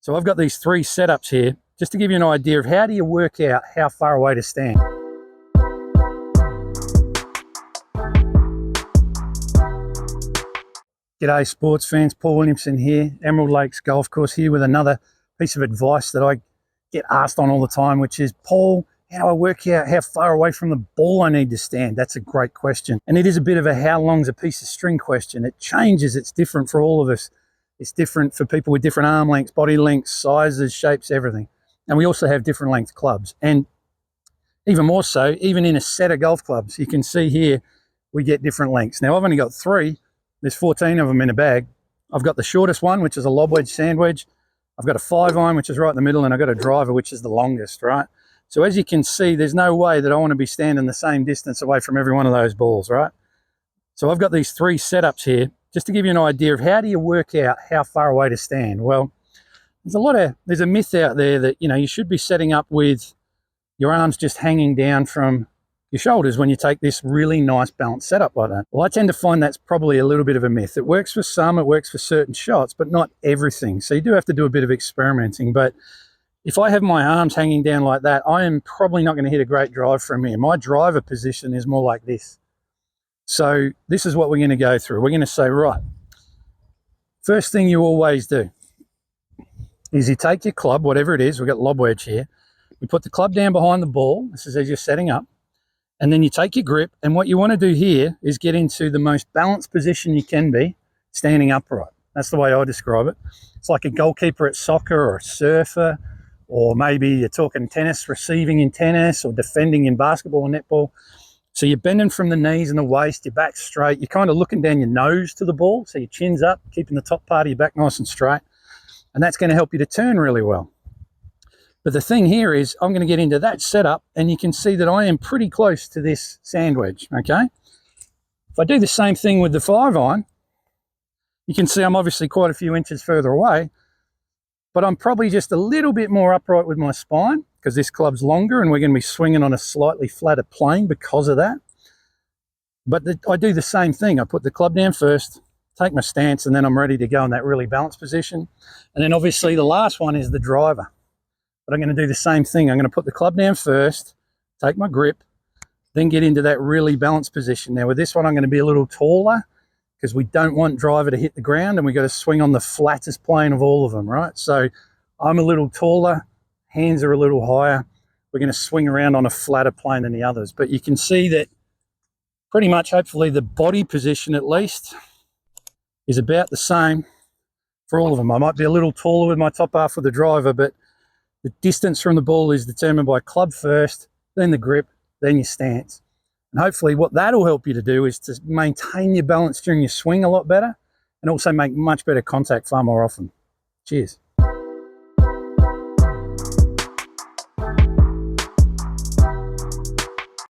So I've got these three setups here just to give you an idea of how do you work out how far away to stand. G'day sports fans, Paul Williamson here, Emerald Lakes Golf Course here with another piece of advice that I get asked on all the time, which is, Paul, how do I work out how far away from the ball I need to stand? That's a great question. And it is a bit of a how long's a piece of string question. It changes, it's different for all of us. It's different for people with different arm lengths, body lengths, sizes, shapes, everything. And we also have different length clubs. And even more so, even in a set of golf clubs, you can see here, we get different lengths. Now, I've only got 3. There's 14 of them in a bag. I've got the shortest one, which is a lob wedge, sand wedge. I've got a 5-iron, which is right in the middle, and I've got a driver, which is the longest, right? So as you can see, there's no way that I want to be standing the same distance away from every one of those balls, right? So I've got these 3 setups here just to give you an idea of how do you work out how far away to stand. Well, there's a myth out there that, you should be setting up with your arms just hanging down from your shoulders when you take this really nice balanced setup like that. Well, I tend to find that's probably a little bit of a myth. It works for some, it works for certain shots, but not everything. So you do have to do a bit of experimenting. But if I have my arms hanging down like that, I am probably not going to hit a great drive from here. My driver position is more like this. So this is what we're going to go through. We're going to say, right, first thing you always do is you take your club, whatever it is, we've got lob wedge here, you put the club down behind the ball, this is as you're setting up, and then you take your grip, and what you want to do here is get into the most balanced position you can be, standing upright. That's the way I describe it. It's like a goalkeeper at soccer or a surfer, or maybe you're talking tennis, receiving in tennis, or defending in basketball or netball. So you're bending from the knees and the waist, your back straight, you're kind of looking down your nose to the ball, so your chin's up, keeping the top part of your back nice and straight, and that's going to help you to turn really well. But the thing here is I'm going to get into that setup, and you can see that I am pretty close to this sand wedge, okay? If I do the same thing with the 5-iron, you can see I'm obviously quite a few inches further away, but I'm probably just a little bit more upright with my spine because this club's longer and we're going to be swinging on a slightly flatter plane because of that. But I do the same thing. I put the club down first, take my stance, and then I'm ready to go in that really balanced position. And then obviously the last one is the driver. But I'm going to do the same thing. I'm going to put the club down first, take my grip, then get into that really balanced position. Now with this one, I'm going to be a little taller because we don't want driver to hit the ground, and we've got to swing on the flattest plane of all of them, right? So I'm a little taller, hands are a little higher. We're going to swing around on a flatter plane than the others. But you can see that pretty much, hopefully, the body position at least is about the same for all of them. I might be a little taller with my top half of the driver, but the distance from the ball is determined by club first, then the grip, then your stance. And hopefully what that'll help you to do is to maintain your balance during your swing a lot better, and also make much better contact far more often. Cheers.